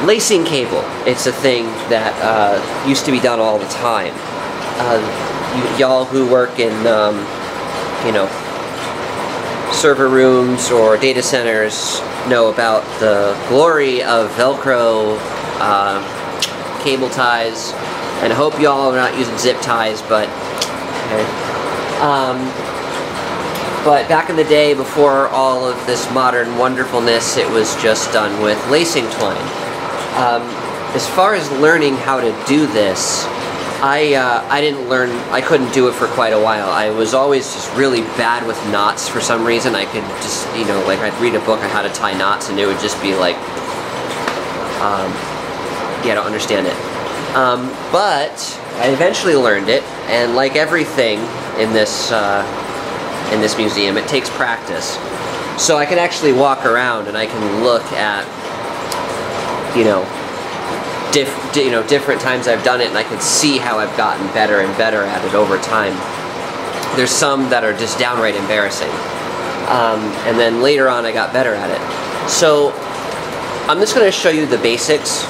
Lacing cable. It's a thing that used to be done all the time. Y'all who work in, you know, server rooms or data centers know about the glory of Velcro cable ties, and I hope y'all are not using zip ties, but okay. But back in the day, before all of this modern wonderfulness, it was just done with lacing twine. As far as learning how to do this, I couldn't do it for quite a while. I was always just really bad with knots for some reason. I could just, you know, like I'd read a book on how to tie knots and it would just be like, yeah, I don't understand it. But I eventually learned it, and like everything in this museum, it takes practice. So I can actually walk around and I can look at, you know, different times I've done it, and I can see how I've gotten better and better at it over time. There's some that are just downright embarrassing. And then later on I got better at it. So I'm just going to show you the basics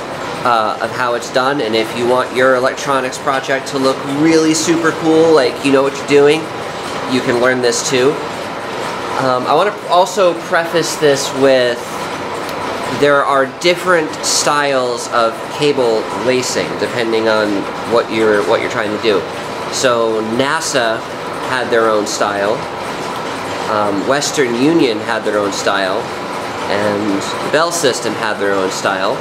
of how it's done, and if you want your electronics project to look really super cool, like you know what you're doing, you can learn this too. I want to also preface this with, there are different styles of cable lacing depending on what you're trying to do. So NASA had their own style, Western Union had their own style, and Bell System had their own style.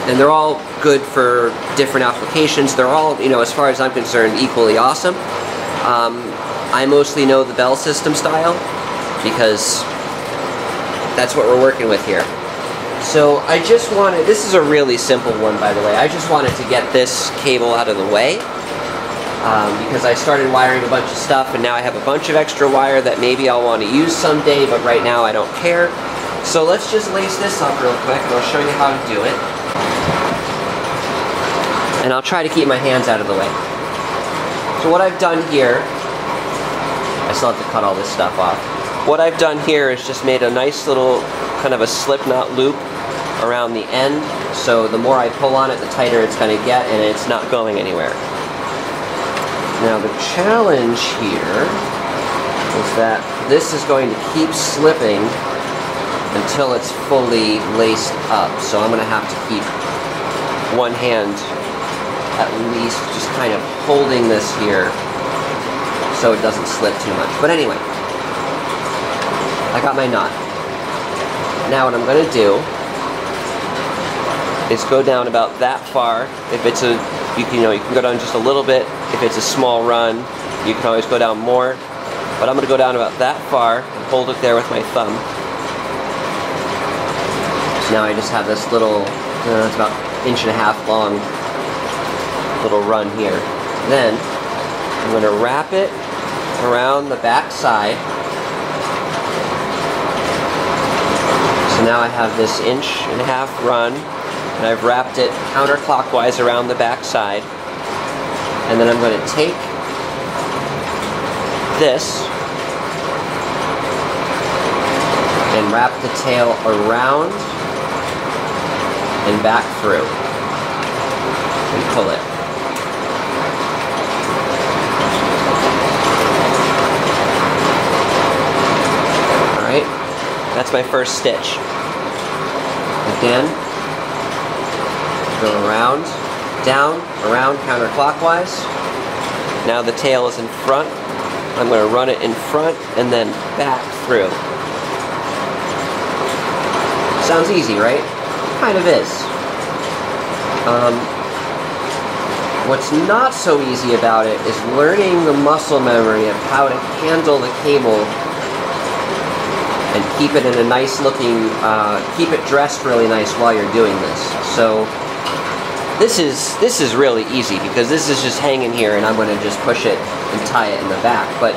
And they're all good for different applications. They're all, you know, as far as I'm concerned, equally awesome. I mostly know the Bell System style because that's what we're working with here. So I just wanted, this is a really simple one, by the way. I just wanted to get this cable out of the way because I started wiring a bunch of stuff, and now I have a bunch of extra wire that maybe I'll want to use someday, but right now I don't care. So let's just lace this up real quick, and I'll show you how to do it. And I'll try to keep my hands out of the way. So what I've done here, I still have to cut all this stuff off. What I've done here is just made a nice little kind of a slip knot loop around the end, so the more I pull on it, the tighter it's going to get, and it's not going anywhere. Now the challenge here is that this is going to keep slipping until it's fully laced up, so I'm going to have to keep one hand at least just kind of holding this here so it doesn't slip too much. But anyway, I got my knot. Now what I'm going to do is go down about that far. If it's a, you can go down just a little bit. If it's a small run, you can always go down more. But I'm going to go down about that far and hold it there with my thumb. So now I just have this little, it's about 1.5 inch long little run here. Then I'm going to wrap it around the back side. So now I have this 1.5 inch run, and I've wrapped it counterclockwise around the back side. And then I'm going to take this and wrap the tail around and back through and pull it. Alright, that's my first stitch. Again, go around, down, around counterclockwise. Now the tail is in front. I'm going to run it in front and then back through. Sounds easy, right? Kind of is. What's not so easy about it is learning the muscle memory of how to handle the cable and keep it in a nice looking, keep it dressed really nice while you're doing this. So this is really easy because this is just hanging here and I'm going to just push it and tie it in the back. But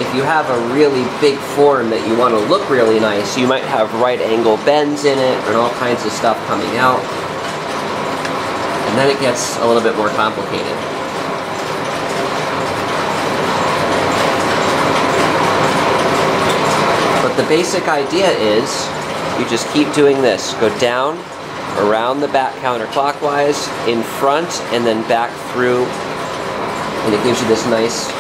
if you have a really big form that you want to look really nice, you might have right angle bends in it and all kinds of stuff coming out. And then it gets a little bit more complicated. But the basic idea is you just keep doing this. Go down, around the back counterclockwise, in front, and then back through, and it gives you this nice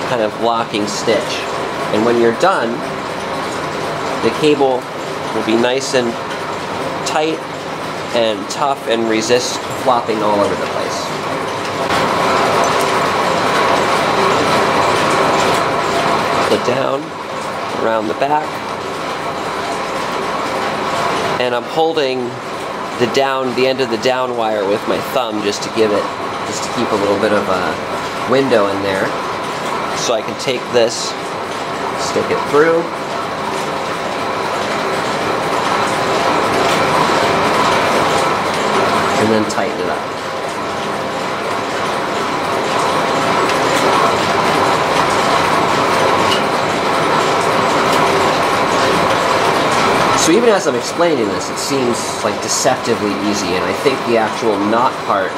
kind of locking stitch. And when you're done, the cable will be nice and tight and tough and resist flopping all over the place. Put down around the back, and I'm holding the end of the down wire with my thumb just to keep a little bit of a window in there, so I can take this, stick it through, and then tighten it up. So even as I'm explaining this, it seems like deceptively easy, and I think the actual knot part,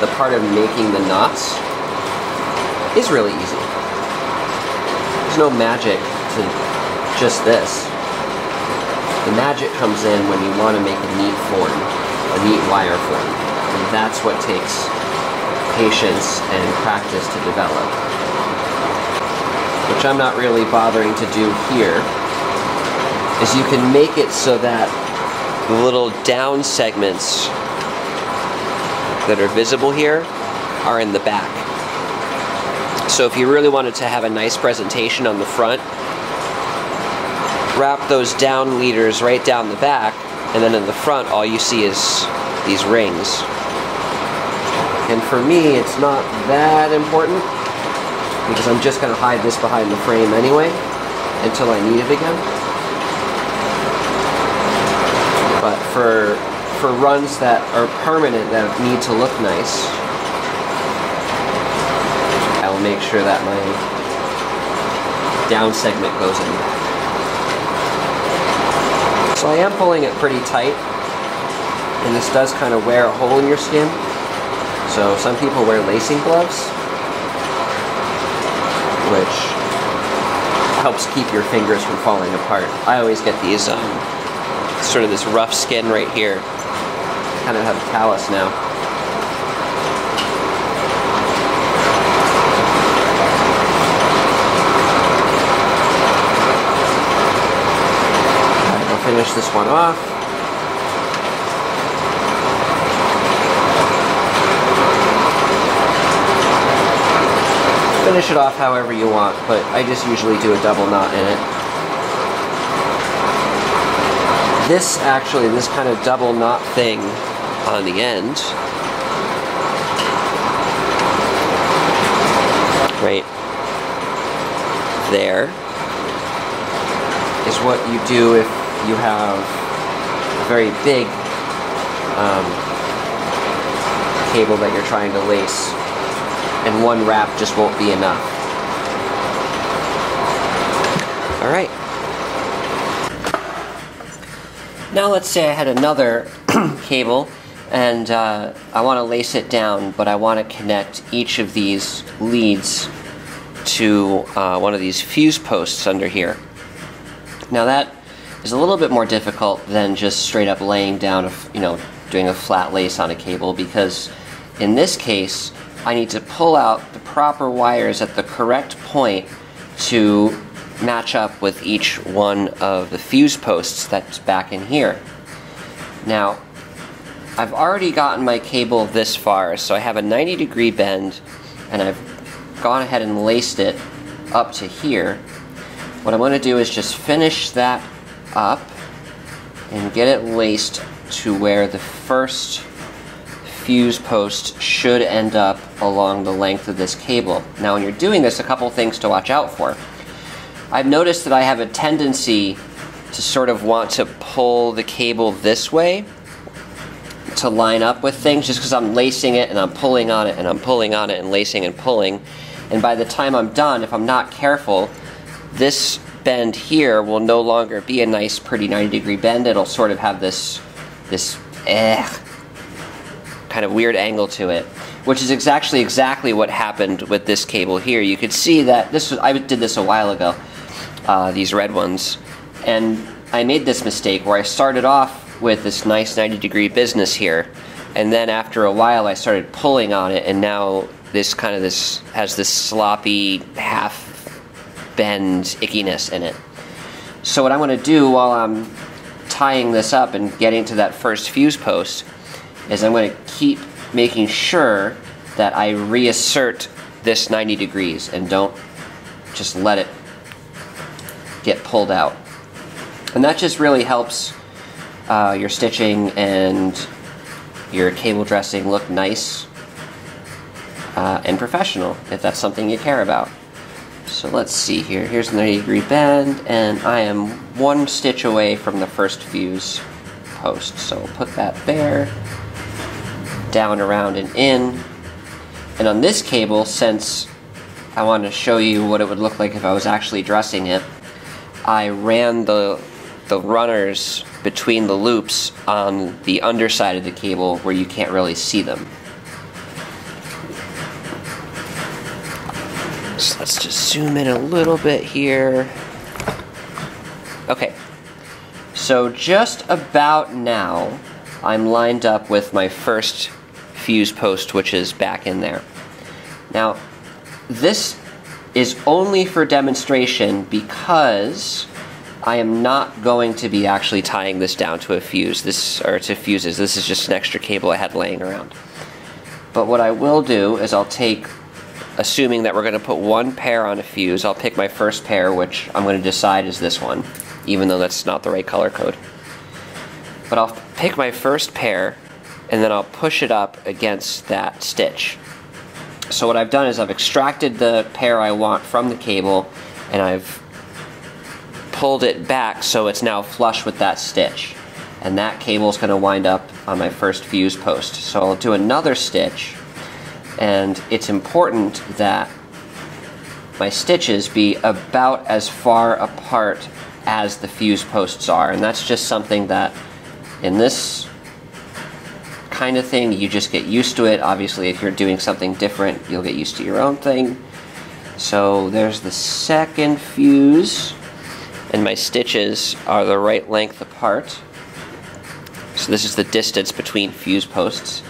the part of making the knots, is really easy. There's no magic to just this. The magic comes in when you want to make a neat form, a neat wire form, and that's what takes patience and practice to develop, which I'm not really bothering to do here. Is you can make it so that the little down segments that are visible here are in the back. So if you really wanted to have a nice presentation on the front, wrap those down leaders right down the back, and then in the front all you see is these rings. And for me, it's not that important because I'm just going to hide this behind the frame anyway until I need it again. But for runs that are permanent, that need to look nice, I will make sure that my down segment goes in back. So I am pulling it pretty tight, and this does kind of wear a hole in your skin. So some people wear lacing gloves, which helps keep your fingers from falling apart. I always get these sort of this rough skin right here. Kind of have a callus now. Alright, I'll finish this one off. Finish it off however you want, but I just usually do a double knot in it. This kind of double knot thing on the end, right there, is what you do if you have a very big cable that you're trying to lace, and one wrap just won't be enough. All right. Now let's say I had another cable and I want to lace it down, but I want to connect each of these leads to one of these fuse posts under here. Now that is a little bit more difficult than just straight up laying down, doing a flat lace on a cable, because in this case I need to pull out the proper wires at the correct point to match up with each one of the fuse posts that's back in here. Now, I've already gotten my cable this far, so I have a 90-degree bend, and I've gone ahead and laced it up to here. What I'm going to do is just finish that up and get it laced to where the first fuse post should end up along the length of this cable. Now, when you're doing this, a couple things to watch out for. I've noticed that I have a tendency to sort of want to pull the cable this way to line up with things, just because I'm lacing it and I'm pulling on it and I'm pulling on it and lacing and pulling. And by the time I'm done, if I'm not careful, this bend here will no longer be a nice, pretty 90-degree bend. It'll sort of have this kind of weird angle to it, which is exactly what happened with this cable here. You could see that I did this a while ago, these red ones, and I made this mistake where I started off with this nice 90-degree business here, and then after a while I started pulling on it, and now this has this sloppy half bend ickiness in it. So what I'm going to do while I'm tying this up and getting to that first fuse post is I'm going to keep making sure that I reassert this 90 degrees and don't just let it get pulled out. And that just really helps your stitching and your cable dressing look nice and professional, if that's something you care about. So let's see here. Here's the 90-degree bend, and I am 1 stitch away from the first fuse post. So we'll put that there, down, around, and in. And on this cable, since I wanted to show you what it would look like if I was actually dressing it, I ran the runners between the loops on the underside of the cable where you can't really see them. So let's just zoom in a little bit here. Okay, so just about now I'm lined up with my first fuse post, which is back in there. Now, this is only for demonstration because I am not going to be actually tying this down to a fuse, to fuses. This is just an extra cable I had laying around. But what I will do is I'll take, assuming that we're going to put 1 pair on a fuse, I'll pick my first pair, which I'm going to decide is this one, even though that's not the right color code. But I'll pick my first pair, and then I'll push it up against that stitch. So what I've done is I've extracted the pair I want from the cable, and I've pulled it back so it's now flush with that stitch. And that cable is going to wind up on my first fuse post. So I'll do another stitch, and it's important that my stitches be about as far apart as the fuse posts are. And that's just something that in this kind of thing you just get used to it. Obviously if you're doing something different you'll get used to your own thing. So there's the second fuse, and my stitches are the right length apart. So this is the distance between fuse posts,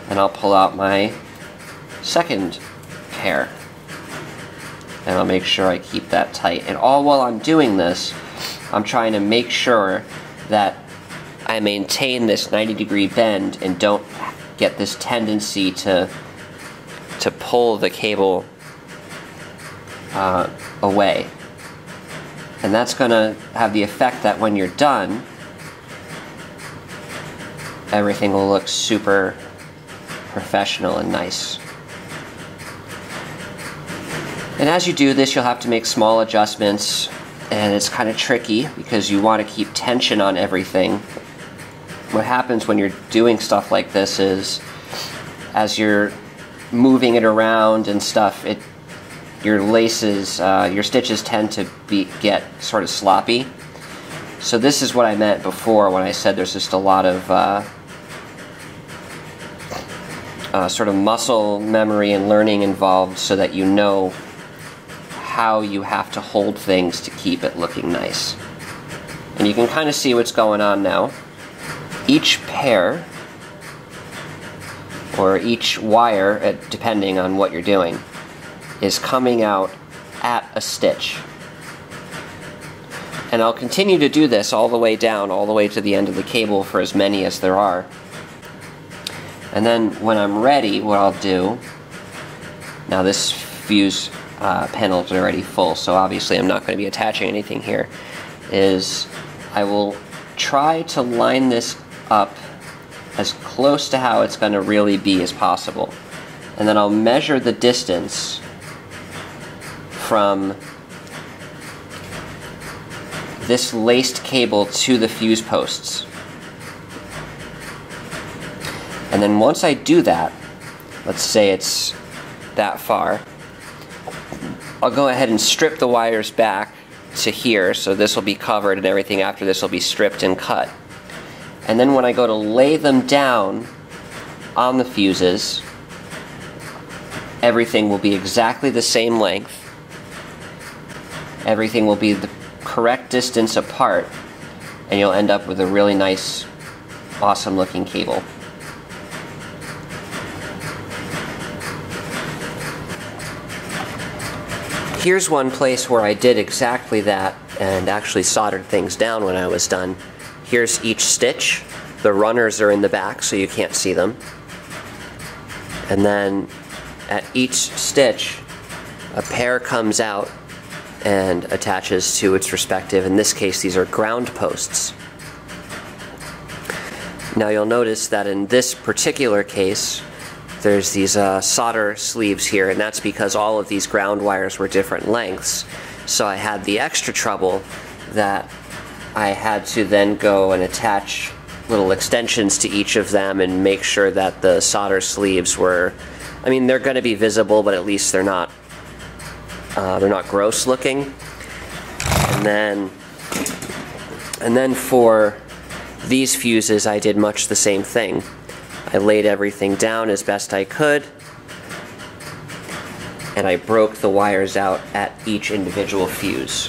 and I'll pull out my second pair, and I'll make sure I keep that tight. And all while I'm doing this, I'm trying to make sure that I maintain this 90-degree bend and don't get this tendency to pull the cable away. And that's going to have the effect that when you're done, everything will look super professional and nice. And as you do this, you'll have to make small adjustments, and it's kind of tricky because you want to keep tension on everything. What happens when you're doing stuff like this is, as you're moving it around and stuff, your laces, your stitches tend to get sort of sloppy. So this is what I meant before when I said there's just a lot of sort of muscle memory and learning involved, so that you know how you have to hold things to keep it looking nice. And you can kind of see what's going on now. Each pair, or each wire, depending on what you're doing, is coming out at a stitch. And I'll continue to do this all the way down, all the way to the end of the cable for as many as there are. And then when I'm ready, what I'll do, now this fuse panel is already full, so obviously I'm not going to be attaching anything here, is I will try to line this up as close to how it's going to really be as possible. And then I'll measure the distance from this laced cable to the fuse posts. And then once I do that, let's say it's that far, I'll go ahead and strip the wires back to here, so this will be covered and everything after this will be stripped and cut. And then when I go to lay them down on the fuses, everything will be exactly the same length. Everything will be the correct distance apart, and you'll end up with a really nice awesome looking cable. Here's one place where I did exactly that and actually soldered things down when I was done. Here's each stitch. The runners are in the back so you can't see them. And then at each stitch, a pair comes out and attaches to its respective, in this case these are ground posts. Now you'll notice that in this particular case there's these solder sleeves here, and that's because all of these ground wires were different lengths. So I had the extra trouble that I had to then go and attach little extensions to each of them and make sure that the solder sleeves were, I mean, they're going to be visible, but at least they're not gross looking. And then for these fuses I did much the same thing. I laid everything down as best I could, and I broke the wires out at each individual fuse.